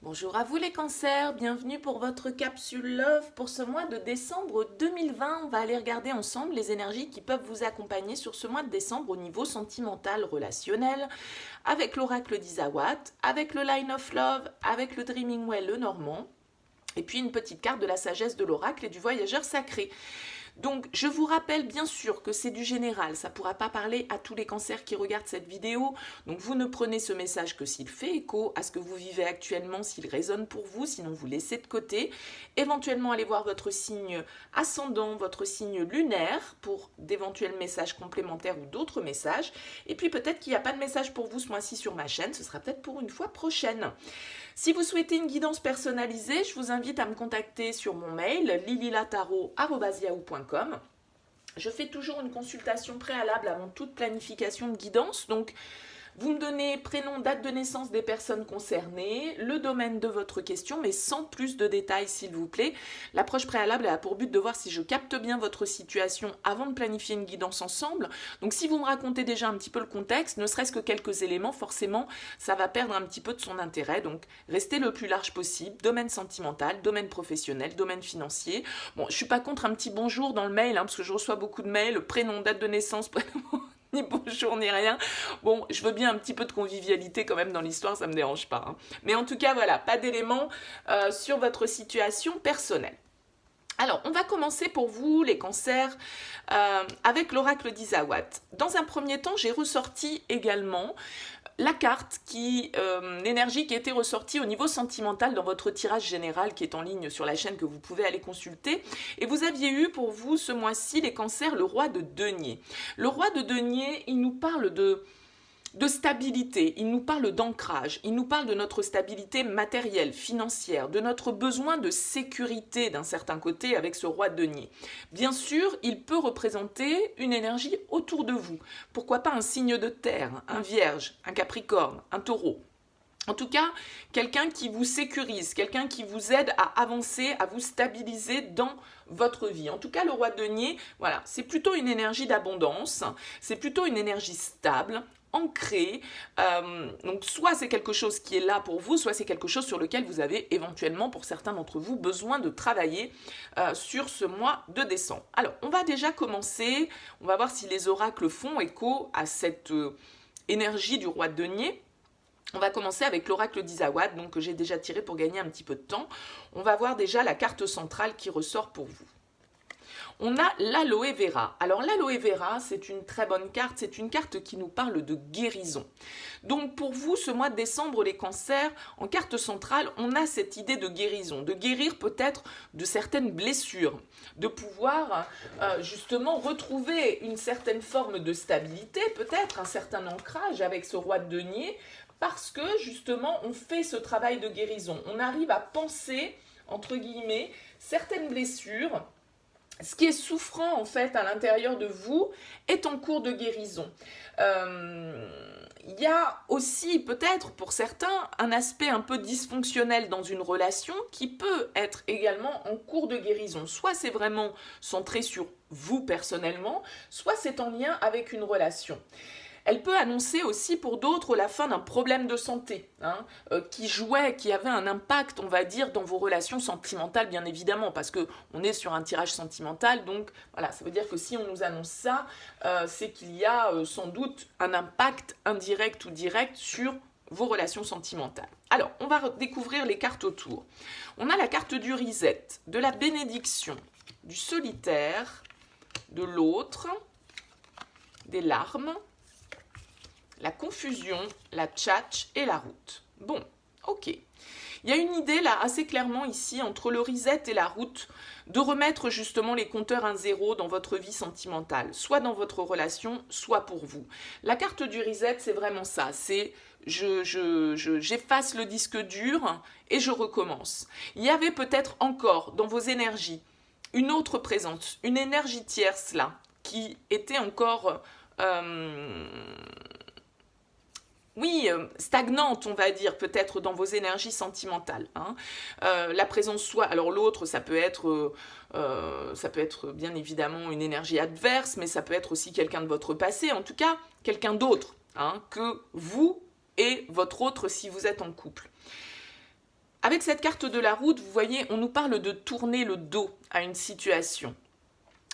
Bonjour à vous les cancers, bienvenue pour votre capsule Love pour ce mois de décembre 2020. On va aller regarder ensemble les énergies qui peuvent vous accompagner sur ce mois de décembre au niveau sentimental, relationnel, avec l'oracle d'Isawat, avec le Line of Love, avec le Dreaming Well, le Normand, et puis une petite carte de la sagesse de l'oracle et du voyageur sacré. Donc, je vous rappelle bien sûr que c'est du général, ça ne pourra pas parler à tous les cancers qui regardent cette vidéo. Donc, vous ne prenez ce message que s'il fait écho à ce que vous vivez actuellement, s'il résonne pour vous, sinon vous laissez de côté. Éventuellement, allez voir votre signe ascendant, votre signe lunaire pour d'éventuels messages complémentaires ou d'autres messages. Et puis, peut-être qu'il n'y a pas de message pour vous ce mois-ci sur ma chaîne, ce sera peut-être pour une fois prochaine. Si vous souhaitez une guidance personnalisée, je vous invite à me contacter sur mon mail lililataro@yahoo.com. Je fais toujours une consultation préalable avant toute planification de guidance, donc vous me donnez prénom, date de naissance des personnes concernées, le domaine de votre question, mais sans plus de détails s'il vous plaît. L'approche préalable a pour but de voir si je capte bien votre situation avant de planifier une guidance ensemble. Donc si vous me racontez déjà un petit peu le contexte, ne serait-ce que quelques éléments, forcément, ça va perdre un petit peu de son intérêt. Donc restez le plus large possible, domaine sentimental, domaine professionnel, domaine financier. Bon, je suis pas contre un petit bonjour dans le mail, parce que je reçois beaucoup de mails, prénom, date de naissance, prénom... ni bonjour, ni rien. Bon, je veux bien un petit peu de convivialité quand même dans l'histoire, ça me dérange pas. Hein. Mais en tout cas, voilà, pas d'éléments sur votre situation personnelle. Alors, on va commencer pour vous, les cancers, avec l'oracle d'Isawat. Dans un premier temps, j'ai ressorti également la carte l'énergie qui était ressortie au niveau sentimental dans votre tirage général qui est en ligne sur la chaîne que vous pouvez aller consulter. Et vous aviez eu pour vous ce mois-ci, les cancers, le roi de denier. Le roi de denier, il nous parle de stabilité, il nous parle d'ancrage, il nous parle de notre stabilité matérielle, financière, de notre besoin de sécurité d'un certain côté avec ce roi de denier. Bien sûr, il peut représenter une énergie autour de vous. Pourquoi pas un signe de terre, un vierge, un capricorne, un taureau. En tout cas, quelqu'un qui vous sécurise, quelqu'un qui vous aide à avancer, à vous stabiliser dans votre vie. En tout cas, le roi de denier, voilà, c'est plutôt une énergie d'abondance, c'est plutôt une énergie stable, ancrée. Donc, soit c'est quelque chose qui est là pour vous, soit c'est quelque chose sur lequel vous avez éventuellement, pour certains d'entre vous, besoin de travailler sur ce mois de décembre. Alors, on va déjà commencer, on va voir si les oracles font écho à cette énergie du roi de denier. On va commencer avec l'oracle d'Isawat, donc que j'ai déjà tiré pour gagner un petit peu de temps. On va voir déjà la carte centrale qui ressort pour vous. On a l'aloe vera. Alors l'aloe vera, c'est une très bonne carte, c'est une carte qui nous parle de guérison. Donc pour vous, ce mois de décembre, les cancers, en carte centrale, on a cette idée de guérison, de guérir peut-être de certaines blessures, de pouvoir justement retrouver une certaine forme de stabilité, peut-être un certain ancrage avec ce roi de denier, parce que justement on fait ce travail de guérison. On arrive à penser, entre guillemets, certaines blessures. Ce qui est souffrant en fait à l'intérieur de vous est en cours de guérison. Il y a aussi peut-être pour certains un aspect un peu dysfonctionnel dans une relation qui peut être également en cours de guérison. Soit c'est vraiment centré sur vous personnellement, soit c'est en lien avec une relation. Elle peut annoncer aussi pour d'autres la fin d'un problème de santé qui avait un impact, on va dire, dans vos relations sentimentales, bien évidemment, parce qu'on est sur un tirage sentimental, donc voilà, ça veut dire que si on nous annonce ça, c'est qu'il y a sans doute un impact indirect ou direct sur vos relations sentimentales. Alors, on va découvrir les cartes autour. On a la carte du reset, de la bénédiction, du solitaire, de l'autre, des larmes, la confusion, la tchatch et la route. Bon, ok. Il y a une idée là assez clairement ici entre le reset et la route de remettre justement les compteurs 1-0 dans votre vie sentimentale, soit dans votre relation, soit pour vous. La carte du reset, c'est vraiment ça, c'est j'efface le disque dur et je recommence. Il y avait peut-être encore dans vos énergies une autre présence, une énergie tierce là, qui était encore... stagnante, on va dire, peut-être dans vos énergies sentimentales. La présence soit, alors l'autre, ça peut être bien évidemment une énergie adverse, mais ça peut être aussi quelqu'un de votre passé, en tout cas, quelqu'un d'autre, que vous et votre autre si vous êtes en couple. Avec cette carte de la route, vous voyez, on nous parle de tourner le dos à une situation,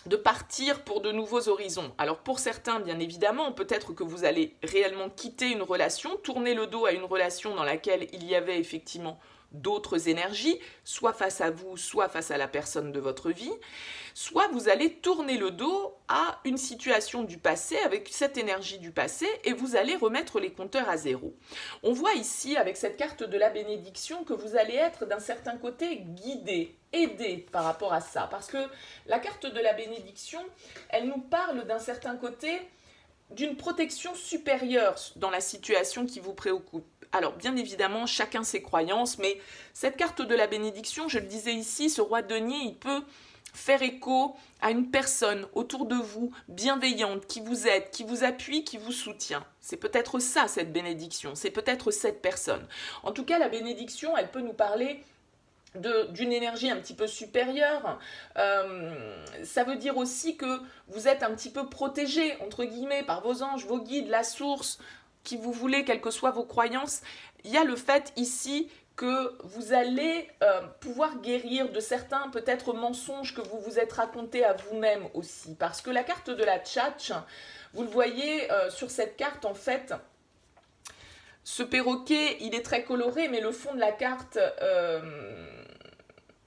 de partir pour de nouveaux horizons. Alors pour certains, bien évidemment, peut-être que vous allez réellement quitter une relation, tourner le dos à une relation dans laquelle il y avait effectivement d'autres énergies, soit face à vous, soit face à la personne de votre vie, soit vous allez tourner le dos à une situation du passé avec cette énergie du passé et vous allez remettre les compteurs à zéro. On voit ici avec cette carte de la bénédiction que vous allez être d'un certain côté guidé, aidé par rapport à ça, parce que la carte de la bénédiction, elle nous parle d'un certain côté d'une protection supérieure dans la situation qui vous préoccupe. Alors, bien évidemment, chacun ses croyances, mais cette carte de la bénédiction, je le disais ici, ce roi de denier, il peut faire écho à une personne autour de vous, bienveillante, qui vous aide, qui vous appuie, qui vous soutient. C'est peut-être ça, cette bénédiction, c'est peut-être cette personne. En tout cas, la bénédiction, elle peut nous parler d'une énergie un petit peu supérieure. Ça veut dire aussi que vous êtes un petit peu protégé, entre guillemets, par vos anges, vos guides, la source, qui vous voulez, quelles que soient vos croyances. Il y a le fait ici que vous allez pouvoir guérir de certains peut-être mensonges que vous vous êtes racontés à vous-même aussi. Parce que la carte de la tchatch, vous le voyez sur cette carte en fait, ce perroquet, il est très coloré, mais le fond de la carte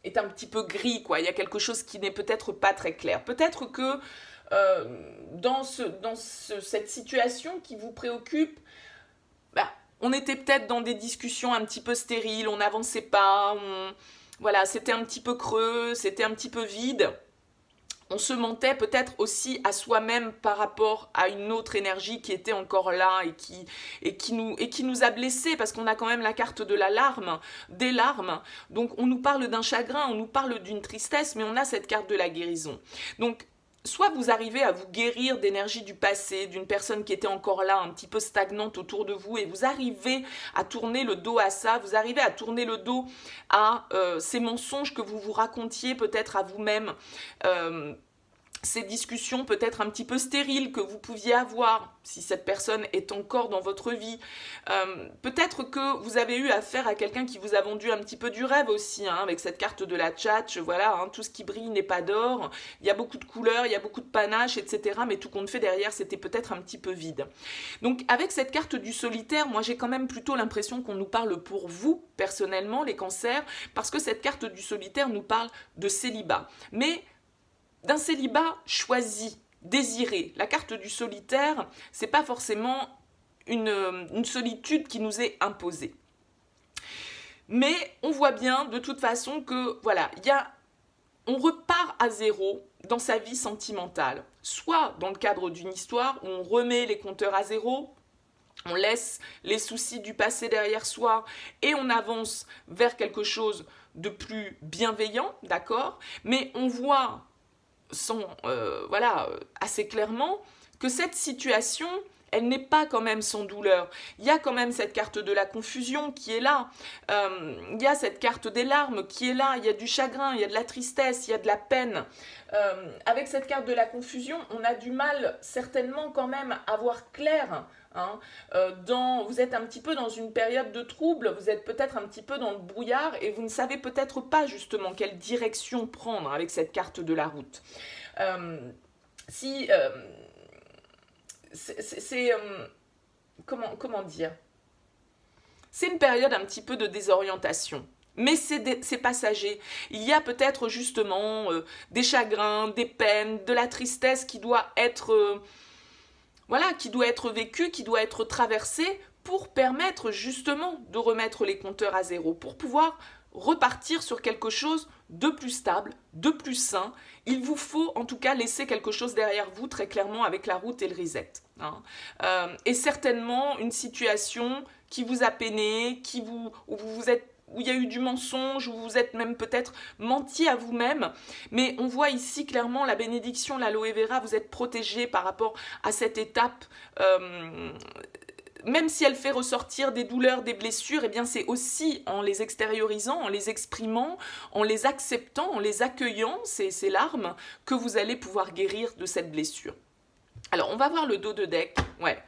est un petit peu gris, quoi. Il y a quelque chose qui n'est peut-être pas très clair. Peut-être que dans cette situation qui vous préoccupe, on était peut-être dans des discussions un petit peu stériles, on n'avançait pas, voilà, c'était un petit peu creux, c'était un petit peu vide. On se mentait peut-être aussi à soi-même par rapport à une autre énergie qui était encore là et qui nous a blessés, parce qu'on a quand même la carte de la larme, des larmes. Donc on nous parle d'un chagrin, on nous parle d'une tristesse, mais on a cette carte de la guérison. Donc soit vous arrivez à vous guérir d'énergie du passé, d'une personne qui était encore là, un petit peu stagnante autour de vous, et vous arrivez à tourner le dos à ça, vous arrivez à tourner le dos à ces mensonges que vous vous racontiez peut-être à vous-même, ces discussions peut-être un petit peu stériles que vous pouviez avoir, si cette personne est encore dans votre vie. Peut-être que vous avez eu affaire à quelqu'un qui vous a vendu un petit peu du rêve aussi, avec cette carte de la tchatch, voilà, tout ce qui brille n'est pas d'or, il y a beaucoup de couleurs, il y a beaucoup de panache, etc. Mais tout compte fait derrière, c'était peut-être un petit peu vide. Donc avec cette carte du solitaire, moi j'ai quand même plutôt l'impression qu'on nous parle pour vous, personnellement, les cancers, parce que cette carte du solitaire nous parle de célibat. Mais d'un célibat choisi, désiré. La carte du solitaire, c'est pas forcément une solitude qui nous est imposée. Mais on voit bien de toute façon que voilà, on repart à zéro dans sa vie sentimentale. Soit dans le cadre d'une histoire où on remet les compteurs à zéro, on laisse les soucis du passé derrière soi et on avance vers quelque chose de plus bienveillant, d'accord ? Mais on voit assez clairement que cette situation, elle n'est pas quand même sans douleur. Il y a quand même cette carte de la confusion qui est là, il y a cette carte des larmes qui est là, il y a du chagrin, il y a de la tristesse, il y a de la peine. Avec cette carte de la confusion, on a du mal certainement quand même à voir clair. Vous êtes un petit peu dans une période de trouble, vous êtes peut-être un petit peu dans le brouillard et vous ne savez peut-être pas justement quelle direction prendre avec cette carte de la route. Comment dire ? C'est une période un petit peu de désorientation. Mais c'est passager. Il y a peut-être justement des chagrins, des peines, de la tristesse qui doit être vécue, qui doit être traversée pour permettre justement de remettre les compteurs à zéro, pour pouvoir repartir sur quelque chose de plus stable, de plus sain. Il vous faut en tout cas laisser quelque chose derrière vous, très clairement, avec la route et le reset. Et certainement une situation qui vous a peiné, où il y a eu du mensonge, où vous êtes même peut-être menti à vous-même. Mais on voit ici clairement la bénédiction, l'aloe vera, vous êtes protégé par rapport à cette étape. Même si elle fait ressortir des douleurs, des blessures, eh bien c'est aussi en les extériorisant, en les exprimant, en les acceptant, en les accueillant, ces larmes, que vous allez pouvoir guérir de cette blessure. Alors, on va voir le dos de deck. Ouais.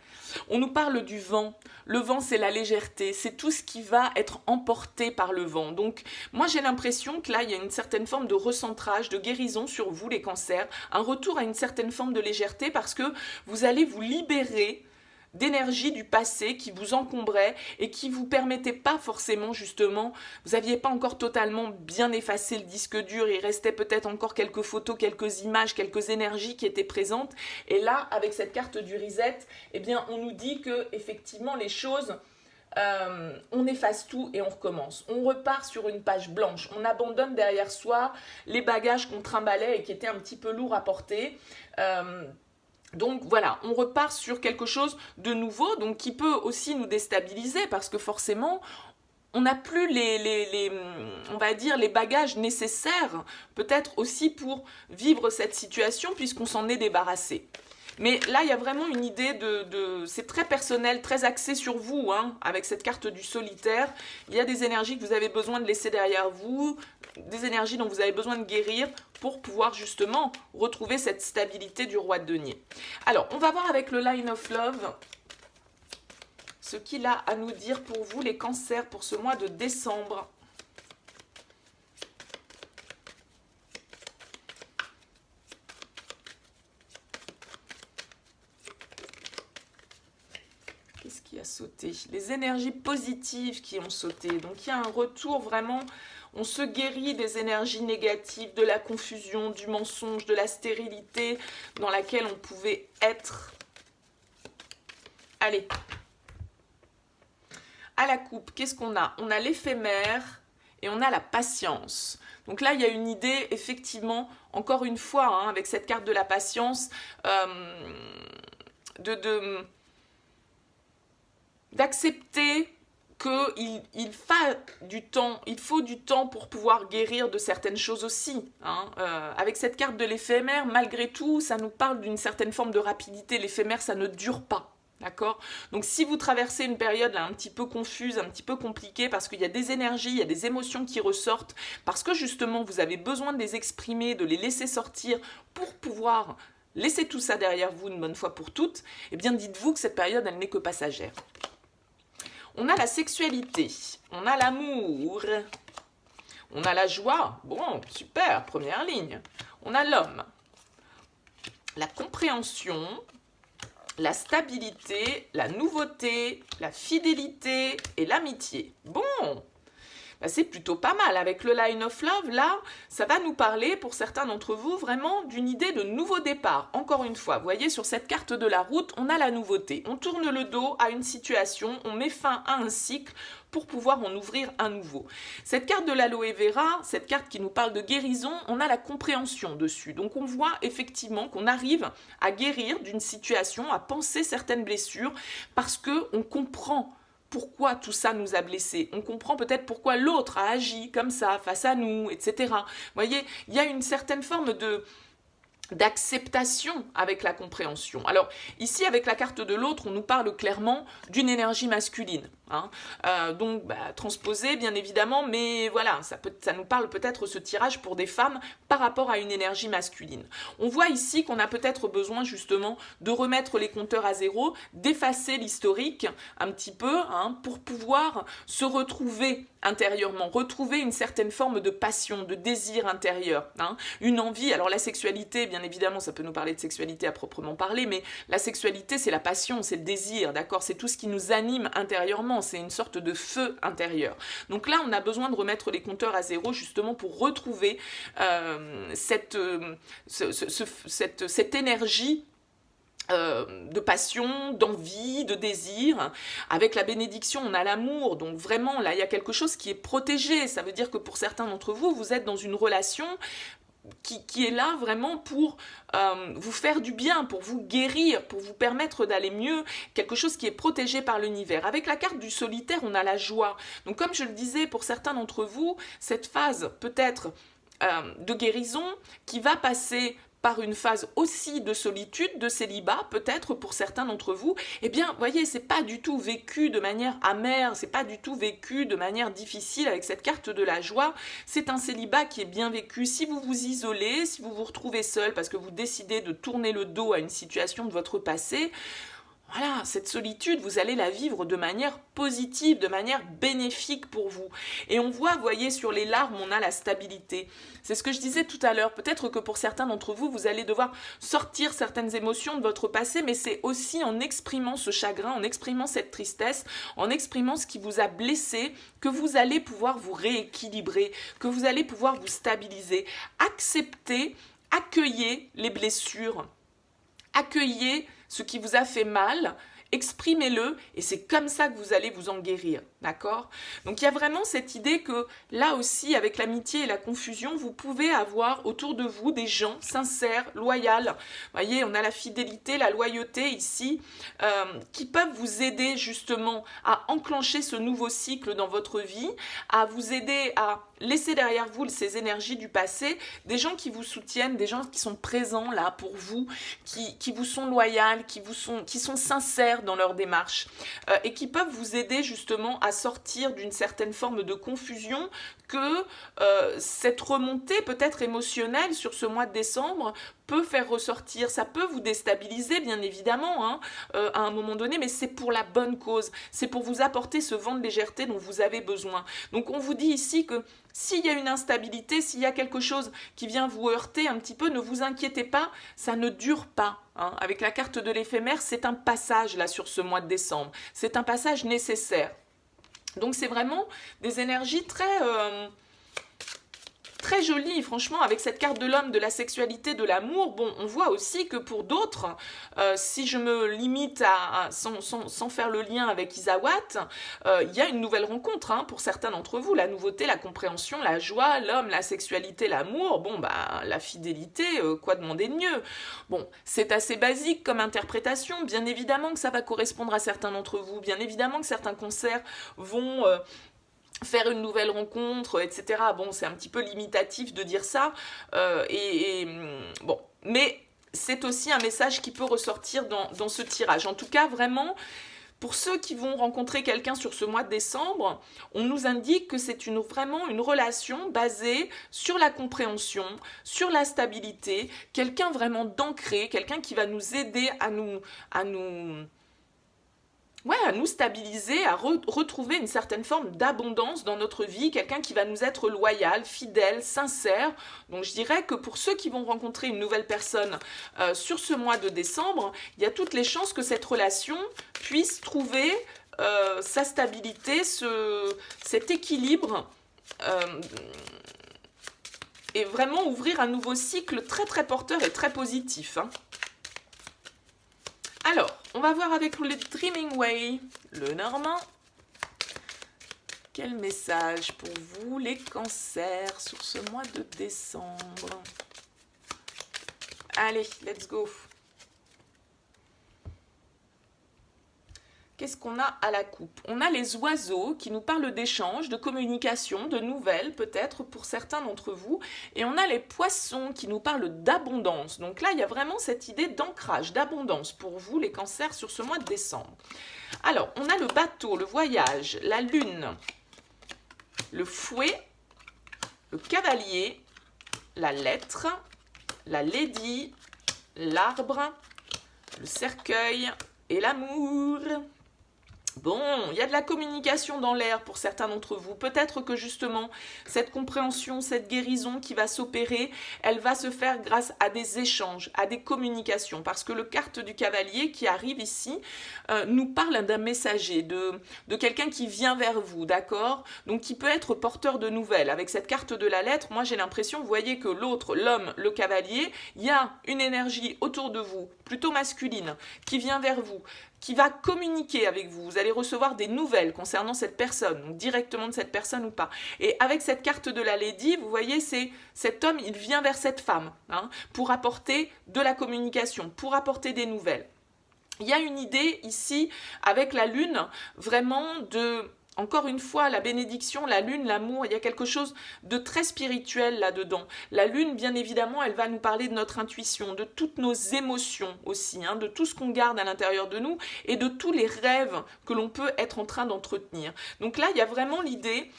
On nous parle du vent. Le vent, c'est la légèreté. C'est tout ce qui va être emporté par le vent. Donc, moi, j'ai l'impression que là, il y a une certaine forme de recentrage, de guérison sur vous, les cancers. Un retour à une certaine forme de légèreté parce que vous allez vous libérer d'énergie du passé qui vous encombrait et qui vous permettait pas forcément justement, vous n'aviez pas encore totalement bien effacé le disque dur, il restait peut-être encore quelques photos, quelques images, quelques énergies qui étaient présentes, et là avec cette carte du reset, eh bien on nous dit que effectivement les choses, on efface tout et on recommence. On repart sur une page blanche. On abandonne derrière soi les bagages qu'on trimballait et qui étaient un petit peu lourds à porter. Donc voilà, on repart sur quelque chose de nouveau, donc qui peut aussi nous déstabiliser parce que forcément, on n'a plus on va dire, les bagages nécessaires, peut-être aussi pour vivre cette situation puisqu'on s'en est débarrassé. Mais là, il y a vraiment une idée c'est très personnel, très axé sur vous, hein, avec cette carte du solitaire. Il y a des énergies que vous avez besoin de laisser derrière vous, des énergies dont vous avez besoin de guérir pour pouvoir justement retrouver cette stabilité du roi de denier. Alors, on va voir avec le Line of Love ce qu'il a à nous dire pour vous, les cancers, pour ce mois de décembre. Qu'est-ce qui a sauté? Les énergies positives qui ont sauté. Donc, il y a un retour vraiment... On se guérit des énergies négatives, de la confusion, du mensonge, de la stérilité dans laquelle on pouvait être. Allez. À la coupe, qu'est-ce qu'on a? On a l'éphémère et on a la patience. Donc là, il y a une idée, effectivement, encore une fois, hein, avec cette carte de la patience, d'accepter qu'il faut du temps pour pouvoir guérir de certaines choses aussi. Hein. Avec cette carte de l'éphémère, malgré tout, ça nous parle d'une certaine forme de rapidité. L'éphémère, ça ne dure pas. D'accord? Donc si vous traversez une période là, un petit peu confuse, un petit peu compliquée, parce qu'il y a des énergies, il y a des émotions qui ressortent, parce que justement vous avez besoin de les exprimer, de les laisser sortir pour pouvoir laisser tout ça derrière vous une bonne fois pour toutes, eh bien dites-vous que cette période, elle n'est que passagère. On a la sexualité, on a l'amour, on a la joie, bon, super, première ligne. On a l'homme, la compréhension, la stabilité, la nouveauté, la fidélité et l'amitié. Bon, ben c'est plutôt pas mal. Avec le Line of Love, là, ça va nous parler, pour certains d'entre vous, vraiment d'une idée de nouveau départ. Encore une fois, vous voyez, sur cette carte de la route, on a la nouveauté. On tourne le dos à une situation, on met fin à un cycle pour pouvoir en ouvrir un nouveau. Cette carte de l'aloe vera, cette carte qui nous parle de guérison, on a la compréhension dessus. Donc on voit effectivement qu'on arrive à guérir d'une situation, à penser certaines blessures, parce qu'on comprend pourquoi tout ça nous a blessés. On comprend peut-être pourquoi l'autre a agi comme ça face à nous, etc. Vous voyez, il y a une certaine forme d'acceptation avec la compréhension. Alors ici avec la carte de l'autre, on nous parle clairement d'une énergie masculine, hein. Donc transposée bien évidemment, mais voilà, ça nous parle peut-être ce tirage pour des femmes par rapport à une énergie masculine. On voit ici qu'on a peut-être besoin justement de remettre les compteurs à zéro, d'effacer l'historique un petit peu, hein, pour pouvoir se retrouver intérieurement, retrouver une certaine forme de passion, de désir intérieur, hein, une envie. Alors la sexualité, bien évidemment, ça peut nous parler de sexualité à proprement parler, mais la sexualité, c'est la passion, c'est le désir, d'accord? C'est tout ce qui nous anime intérieurement, c'est une sorte de feu intérieur. Donc là, on a besoin de remettre les compteurs à zéro, justement, pour retrouver cette énergie de passion, d'envie, de désir. Avec la bénédiction, on a l'amour. Donc vraiment, là, il y a quelque chose qui est protégé. Ça veut dire que pour certains d'entre vous, vous êtes dans une relation qui est là vraiment pour vous faire du bien, pour vous guérir, pour vous permettre d'aller mieux, quelque chose qui est protégé par l'univers. Avec la carte du solitaire, on a la joie. Donc comme je le disais, pour certains d'entre vous, cette phase peut-être de guérison qui va passer par une phase aussi de solitude, de célibat, peut-être pour certains d'entre vous, eh bien, voyez, c'est pas du tout vécu de manière amère, c'est pas du tout vécu de manière difficile avec cette carte de la joie. C'est un célibat qui est bien vécu. Si vous vous isolez, si vous vous retrouvez seul parce que vous décidez de tourner le dos à une situation de votre passé, voilà, cette solitude, vous allez la vivre de manière positive, de manière bénéfique pour vous. Et on voit, vous voyez, sur les larmes, on a la stabilité. C'est ce que je disais tout à l'heure. Peut-être que pour certains d'entre vous, vous allez devoir sortir certaines émotions de votre passé, mais c'est aussi en exprimant ce chagrin, en exprimant cette tristesse, en exprimant ce qui vous a blessé, que vous allez pouvoir vous rééquilibrer, que vous allez pouvoir vous stabiliser. Acceptez, accueillez les blessures, accueillez ce qui vous a fait mal, exprimez-le et c'est comme ça que vous allez vous en guérir, d'accord? Donc il y a vraiment cette idée que là aussi, avec l'amitié et la confusion, vous pouvez avoir autour de vous des gens sincères, loyaux. Vous voyez, on a la fidélité, la loyauté ici, qui peuvent vous aider justement à enclencher ce nouveau cycle dans votre vie, à vous aider à laisser derrière vous ces énergies du passé, des gens qui vous soutiennent, des gens qui sont présents là pour vous, qui vous sont loyaux, qui sont sincères dans leur démarche et qui peuvent vous aider justement à sortir d'une certaine forme de confusion que cette remontée peut-être émotionnelle sur ce mois de décembre peut faire ressortir. Ça peut vous déstabiliser bien évidemment à un moment donné, mais c'est pour la bonne cause, c'est pour vous apporter ce vent de légèreté dont vous avez besoin. Donc on vous dit ici que s'il y a une instabilité, s'il y a quelque chose qui vient vous heurter un petit peu, ne vous inquiétez pas, ça ne dure pas. Avec la carte de l'éphémère, c'est un passage là sur ce mois de décembre, c'est un passage nécessaire. Donc c'est vraiment des énergies très jolie, franchement, avec cette carte de l'homme, de la sexualité, de l'amour. Bon, on voit aussi que pour d'autres, si je me limite sans faire le lien avec Isawat, il y a une nouvelle rencontre pour certains d'entre vous. La nouveauté, la compréhension, la joie, l'homme, la sexualité, l'amour. Bon, bah, la fidélité, quoi demander de mieux? Bon, c'est assez basique comme interprétation. Bien évidemment que ça va correspondre à certains d'entre vous. Bien évidemment que certains concerts vont faire une nouvelle rencontre, etc. Bon, c'est un petit peu limitatif de dire ça, bon, mais c'est aussi un message qui peut ressortir dans ce tirage. En tout cas, vraiment, pour ceux qui vont rencontrer quelqu'un sur ce mois de décembre, on nous indique que c'est vraiment une relation basée sur la compréhension, sur la stabilité, quelqu'un vraiment d'ancré, quelqu'un qui va nous aider à nous stabiliser, à retrouver une certaine forme d'abondance dans notre vie, quelqu'un qui va nous être loyal, fidèle, sincère. Donc je dirais que pour ceux qui vont rencontrer une nouvelle personne sur ce mois de décembre, il y a toutes les chances que cette relation puisse trouver sa stabilité, cet équilibre et vraiment ouvrir un nouveau cycle très très porteur et très positif. Alors, on va voir avec le Dreaming Way, le Normand. Quel message pour vous, les cancers, sur ce mois de décembre? Allez, let's go. Qu'est-ce qu'on a à la coupe? On a les oiseaux qui nous parlent d'échanges, de communication, de nouvelles peut-être pour certains d'entre vous. Et on a les poissons qui nous parlent d'abondance. Donc là, il y a vraiment cette idée d'ancrage, d'abondance pour vous, les cancers, sur ce mois de décembre. Alors, on a le bateau, le voyage, la lune, le fouet, le cavalier, la lettre, la lady, l'arbre, le cercueil et l'amour. Bon, il y a de la communication dans l'air pour certains d'entre vous. Peut-être que justement, cette compréhension, cette guérison qui va s'opérer, elle va se faire grâce à des échanges, à des communications. Parce que le carte du cavalier qui arrive ici nous parle d'un messager, de quelqu'un qui vient vers vous, d'accord? Donc qui peut être porteur de nouvelles. Avec cette carte de la lettre, moi j'ai l'impression, vous voyez que l'autre, l'homme, le cavalier, il y a une énergie autour de vous, plutôt masculine, qui vient vers vous, qui va communiquer avec vous. Vous allez recevoir des nouvelles concernant cette personne, donc directement de cette personne ou pas. Et avec cette carte de la Lady, vous voyez, c'est cet homme, il vient vers cette femme pour apporter de la communication, pour apporter des nouvelles. Il y a une idée ici, avec la lune, vraiment Encore une fois, la bénédiction, la lune, l'amour, il y a quelque chose de très spirituel là-dedans. La lune, bien évidemment, elle va nous parler de notre intuition, de toutes nos émotions aussi, hein, de tout ce qu'on garde à l'intérieur de nous et de tous les rêves que l'on peut être en train d'entretenir. Donc là, il y a vraiment l'idée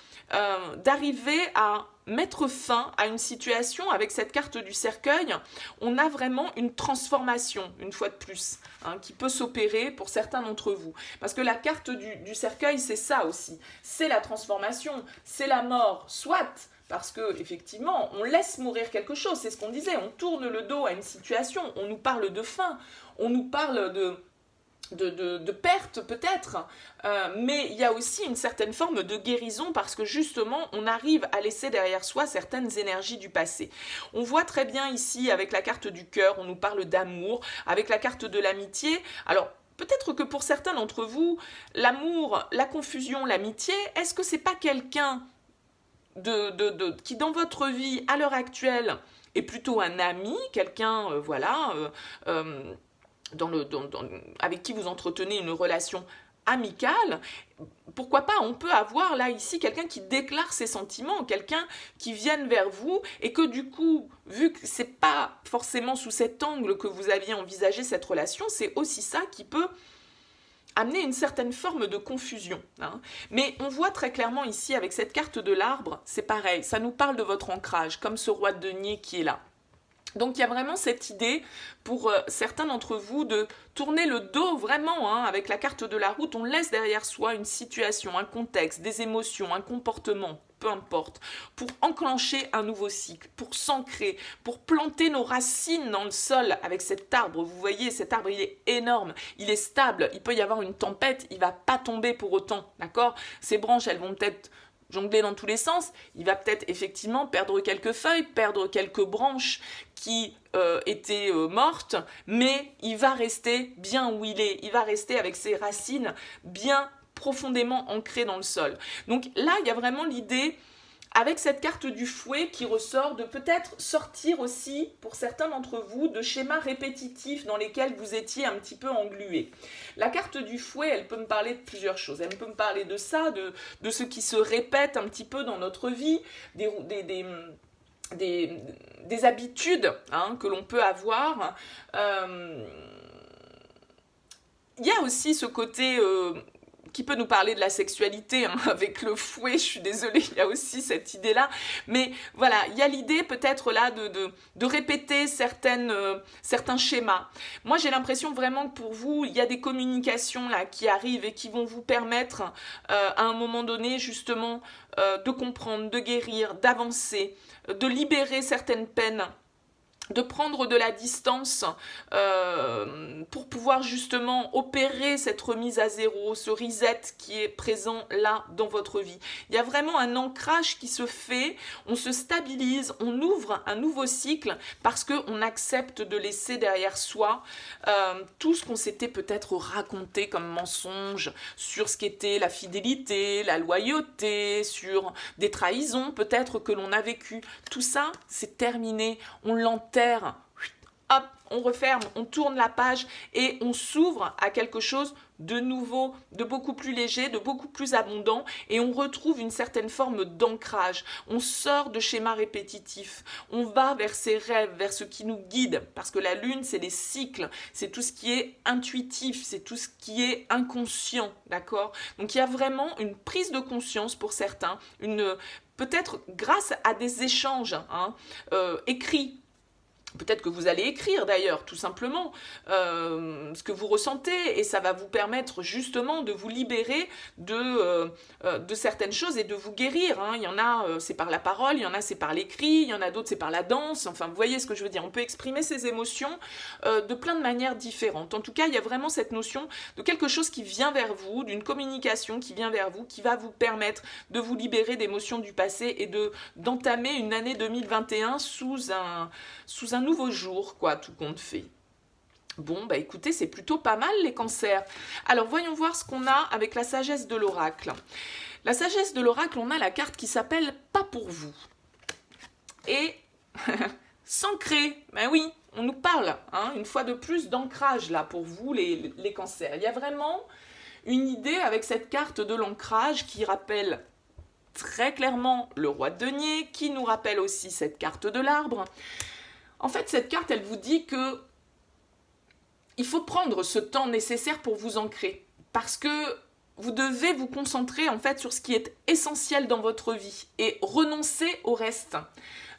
d'arriver à mettre fin à une situation avec cette carte du cercueil. On a vraiment une transformation, une fois de plus, hein, qui peut s'opérer pour certains d'entre vous. Parce que la carte du cercueil, c'est ça aussi. C'est la transformation, c'est la mort, soit parce que effectivement, on laisse mourir quelque chose. C'est ce qu'on disait, on tourne le dos à une situation, on nous parle de fin, on nous parle de perte peut-être, mais il y a aussi une certaine forme de guérison parce que justement on arrive à laisser derrière soi certaines énergies du passé. On voit très bien ici avec la carte du cœur, on nous parle d'amour, avec la carte de l'amitié. Alors peut-être que pour certains d'entre vous, l'amour, la confusion, l'amitié, est-ce que c'est pas quelqu'un qui dans votre vie à l'heure actuelle est plutôt un ami, quelqu'un avec qui vous entretenez une relation amicale? Pourquoi pas, on peut avoir là ici quelqu'un qui déclare ses sentiments, quelqu'un qui vienne vers vous et que du coup, vu que c'est pas forcément sous cet angle que vous aviez envisagé cette relation, c'est aussi ça qui peut amener une certaine forme de confusion, hein. Mais on voit très clairement ici avec cette carte de l'arbre, c'est pareil, ça nous parle de votre ancrage, comme ce roi de denier qui est là. Donc il y a vraiment cette idée pour certains d'entre vous de tourner le dos vraiment, hein, avec la carte de la route, on laisse derrière soi une situation, un contexte, des émotions, un comportement, peu importe, pour enclencher un nouveau cycle, pour s'ancrer, pour planter nos racines dans le sol avec cet arbre. Vous voyez, cet arbre, il est énorme, il est stable, il peut y avoir une tempête, il ne va pas tomber pour autant, d'accord? Ces branches, elles vont peut-être jongler dans tous les sens, il va peut-être effectivement perdre quelques feuilles, perdre quelques branches qui étaient mortes, mais il va rester bien où il est, il va rester avec ses racines bien profondément ancrées dans le sol. Donc là, il y a vraiment l'idée, avec cette carte du fouet qui ressort, de peut-être sortir aussi, pour certains d'entre vous, de schémas répétitifs dans lesquels vous étiez un petit peu englués. La carte du fouet, elle peut me parler de plusieurs choses. Elle peut me parler de ça, de ce qui se répète un petit peu dans notre vie, des habitudes, hein, que l'on peut avoir. Il y a aussi ce côté qui peut nous parler de la sexualité, hein, avec le fouet, je suis désolée, il y a aussi cette idée-là, mais voilà, il y a l'idée peut-être là de répéter certains schémas. Moi, j'ai l'impression vraiment que pour vous, il y a des communications là qui arrivent et qui vont vous permettre à un moment donné, justement, de comprendre, de guérir, d'avancer, de libérer certaines peines, de prendre de la distance pour pouvoir justement opérer cette remise à zéro, ce reset qui est présent là dans votre vie. Il y a vraiment un ancrage qui se fait, on se stabilise, on ouvre un nouveau cycle parce qu'on accepte de laisser derrière soi tout ce qu'on s'était peut-être raconté comme mensonge sur ce qu'était la fidélité, la loyauté, sur des trahisons peut-être que l'on a vécues. Tout ça, c'est terminé, on l'enterre. Hop, on referme, on tourne la page et on s'ouvre à quelque chose de nouveau, de beaucoup plus léger, de beaucoup plus abondant et on retrouve une certaine forme d'ancrage. On sort de schémas répétitifs, on va vers ses rêves, vers ce qui nous guide parce que la lune, c'est les cycles, c'est tout ce qui est intuitif, c'est tout ce qui est inconscient, d'accord? Donc il y a vraiment une prise de conscience pour certains, peut-être grâce à des échanges écrits. Peut-être que vous allez écrire d'ailleurs, tout simplement, ce que vous ressentez et ça va vous permettre justement de vous libérer de certaines choses et de vous guérir, hein. Il y en a, c'est par la parole, il y en a, c'est par l'écrit, il y en a d'autres, c'est par la danse. Enfin, vous voyez ce que je veux dire. On peut exprimer ses émotions de plein de manières différentes. En tout cas, il y a vraiment cette notion de quelque chose qui vient vers vous, d'une communication qui vient vers vous, qui va vous permettre de vous libérer d'émotions du passé et d'entamer une année 2021 sous un nouveau jour, quoi, tout compte fait. Bon, bah écoutez, c'est plutôt pas mal les cancers. Alors, voyons voir ce qu'on a avec la sagesse de l'oracle. La sagesse de l'oracle, on a la carte qui s'appelle « Pas pour vous ». Et s'ancrer, ben oui, on nous parle, hein, une fois de plus, d'ancrage là pour vous, les cancers. Il y a vraiment une idée avec cette carte de l'ancrage qui rappelle très clairement le roi de denier, qui nous rappelle aussi cette carte de l'arbre. En fait, cette carte, elle vous dit que il faut prendre ce temps nécessaire pour vous ancrer, parce que vous devez vous concentrer en fait sur ce qui est essentiel dans votre vie et renoncer au reste.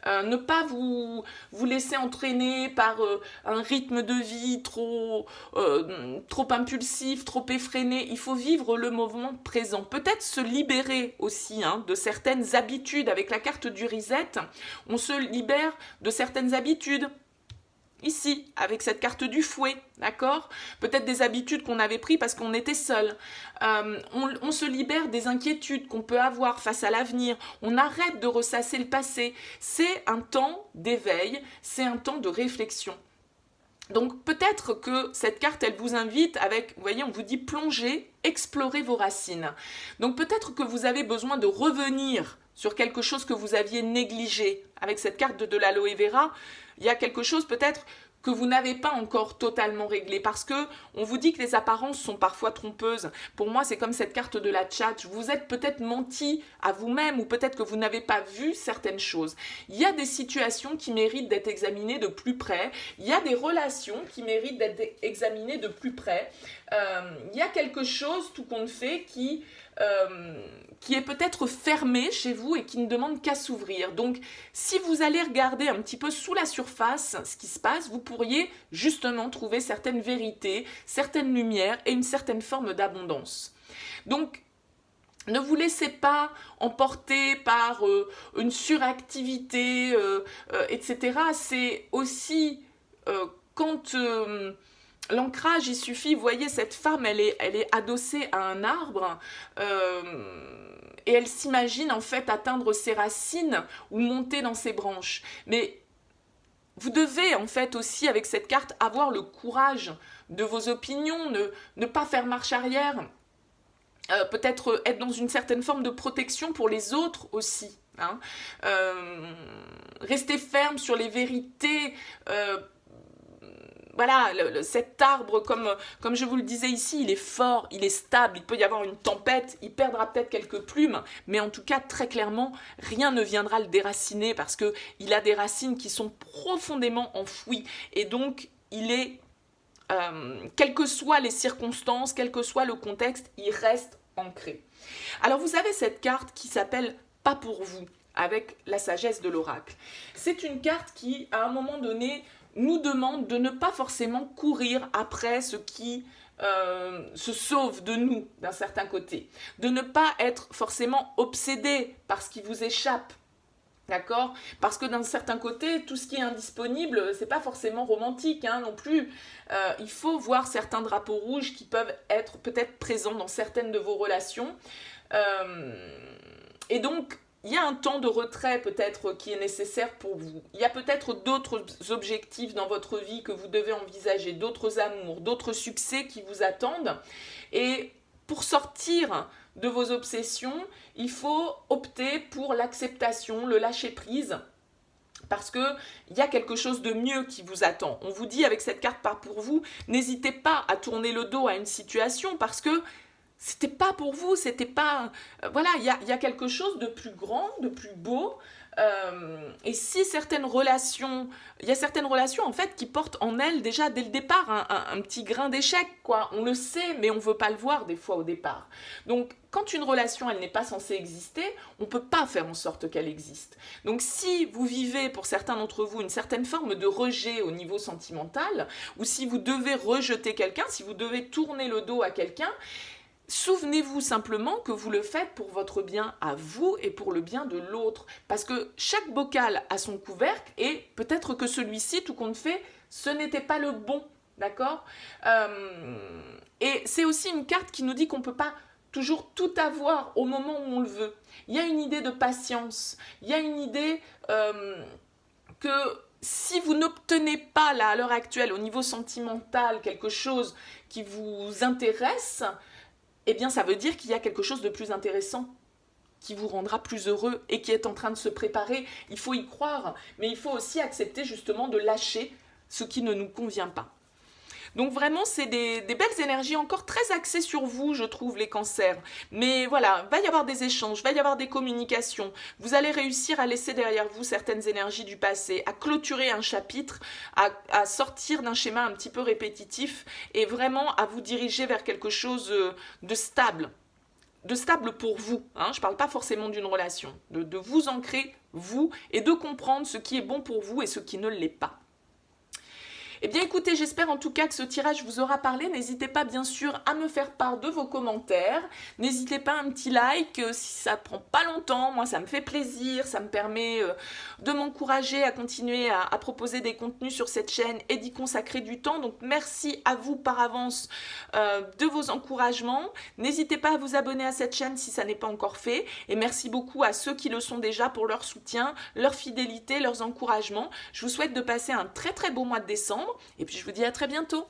Ne pas vous laisser entraîner par un rythme de vie trop impulsif, trop effréné. Il faut vivre le moment présent. Peut-être se libérer aussi de certaines habitudes. Avec la carte du reset, on se libère de certaines habitudes. Ici, avec cette carte du fouet, d'accord? Peut-être des habitudes qu'on avait prises parce qu'on était seul. On se libère des inquiétudes qu'on peut avoir face à l'avenir. On arrête de ressasser le passé. C'est un temps d'éveil, c'est un temps de réflexion. Donc peut-être que cette carte, elle vous invite avec, vous voyez, on vous dit plonger, explorer vos racines. Donc peut-être que vous avez besoin de revenir sur quelque chose que vous aviez négligé. Avec cette carte de l'aloe vera, il y a quelque chose peut-être que vous n'avez pas encore totalement réglé, parce que on vous dit que les apparences sont parfois trompeuses. Pour moi, c'est comme cette carte de la tchatche. Vous êtes peut-être menti à vous-même, ou peut-être que vous n'avez pas vu certaines choses. Il y a des situations qui méritent d'être examinées de plus près. Il y a des relations qui méritent d'être examinées de plus près. Il y a quelque chose, tout compte fait, qui est peut-être fermé chez vous et qui ne demande qu'à s'ouvrir. Donc, si vous allez regarder un petit peu sous la surface ce qui se passe, vous pourriez justement trouver certaines vérités, certaines lumières et une certaine forme d'abondance. Donc, ne vous laissez pas emporter par une suractivité, etc. C'est aussi quand... l'ancrage, il suffit, vous voyez, cette femme, elle est adossée à un arbre et elle s'imagine en fait atteindre ses racines ou monter dans ses branches. Mais vous devez en fait aussi, avec cette carte, avoir le courage de vos opinions, ne pas faire marche arrière, peut-être être dans une certaine forme de protection pour les autres aussi. Rester ferme sur les vérités. Voilà, cet arbre, comme je vous le disais ici, il est fort, il est stable, il peut y avoir une tempête, il perdra peut-être quelques plumes, mais en tout cas, très clairement, rien ne viendra le déraciner parce qu'il a des racines qui sont profondément enfouies. Et donc, il est, quelles que soient les circonstances, quel que soit le contexte, il reste ancré. Alors, vous avez cette carte qui s'appelle « Pas pour vous » avec la sagesse de l'oracle. C'est une carte qui, à un moment donné, nous demande de ne pas forcément courir après ce qui se sauve de nous d'un certain côté, de ne pas être forcément obsédé par ce qui vous échappe, d'accord? Parce que d'un certain côté, tout ce qui est indisponible, c'est pas forcément romantique non plus. Il faut voir certains drapeaux rouges qui peuvent être peut-être présents dans certaines de vos relations. Et donc, il y a un temps de retrait peut-être qui est nécessaire pour vous. Il y a peut-être d'autres objectifs dans votre vie que vous devez envisager, d'autres amours, d'autres succès qui vous attendent. Et pour sortir de vos obsessions, il faut opter pour l'acceptation, le lâcher-prise. Parce qu'il y a quelque chose de mieux qui vous attend. On vous dit avec cette carte pas pour vous, n'hésitez pas à tourner le dos à une situation parce que c'était pas pour vous, c'était pas... voilà, il y a quelque chose de plus grand, de plus beau. Et si certaines relations... Il y a certaines relations, en fait, qui portent en elles, déjà, dès le départ, un petit grain d'échec, quoi. On le sait, mais on veut pas le voir, des fois, au départ. Donc, quand une relation, elle n'est pas censée exister, on peut pas faire en sorte qu'elle existe. Donc, si vous vivez, pour certains d'entre vous, une certaine forme de rejet au niveau sentimental, ou si vous devez rejeter quelqu'un, si vous devez tourner le dos à quelqu'un, souvenez-vous simplement que vous le faites pour votre bien à vous et pour le bien de l'autre. Parce que chaque bocal a son couvercle et peut-être que celui-ci, tout compte fait, ce n'était pas le bon. D'accord ? Et c'est aussi une carte qui nous dit qu'on ne peut pas toujours tout avoir au moment où on le veut. Il y a une idée de patience. Il y a une idée que si vous n'obtenez pas, là, à l'heure actuelle, au niveau sentimental, quelque chose qui vous intéresse, eh bien, ça veut dire qu'il y a quelque chose de plus intéressant qui vous rendra plus heureux et qui est en train de se préparer. Il faut y croire, mais il faut aussi accepter justement de lâcher ce qui ne nous convient pas. Donc vraiment, c'est des belles énergies encore très axées sur vous, je trouve, les cancers. Mais voilà, va y avoir des échanges, va y avoir des communications. Vous allez réussir à laisser derrière vous certaines énergies du passé, à clôturer un chapitre, à sortir d'un schéma un petit peu répétitif et vraiment à vous diriger vers quelque chose de stable. De stable pour vous, hein. Je ne parle pas forcément d'une relation, de vous ancrer, vous, et de comprendre ce qui est bon pour vous et ce qui ne l'est pas. Eh bien écoutez, j'espère en tout cas que ce tirage vous aura parlé. N'hésitez pas bien sûr à me faire part de vos commentaires. N'hésitez pas à un petit like si ça prend pas longtemps. Moi ça me fait plaisir, ça me permet de m'encourager à continuer à proposer des contenus sur cette chaîne et d'y consacrer du temps. Donc merci à vous par avance de vos encouragements. N'hésitez pas à vous abonner à cette chaîne si ça n'est pas encore fait. Et merci beaucoup à ceux qui le sont déjà pour leur soutien, leur fidélité, leurs encouragements. Je vous souhaite de passer un très très beau mois de décembre. Et puis je vous dis à très bientôt.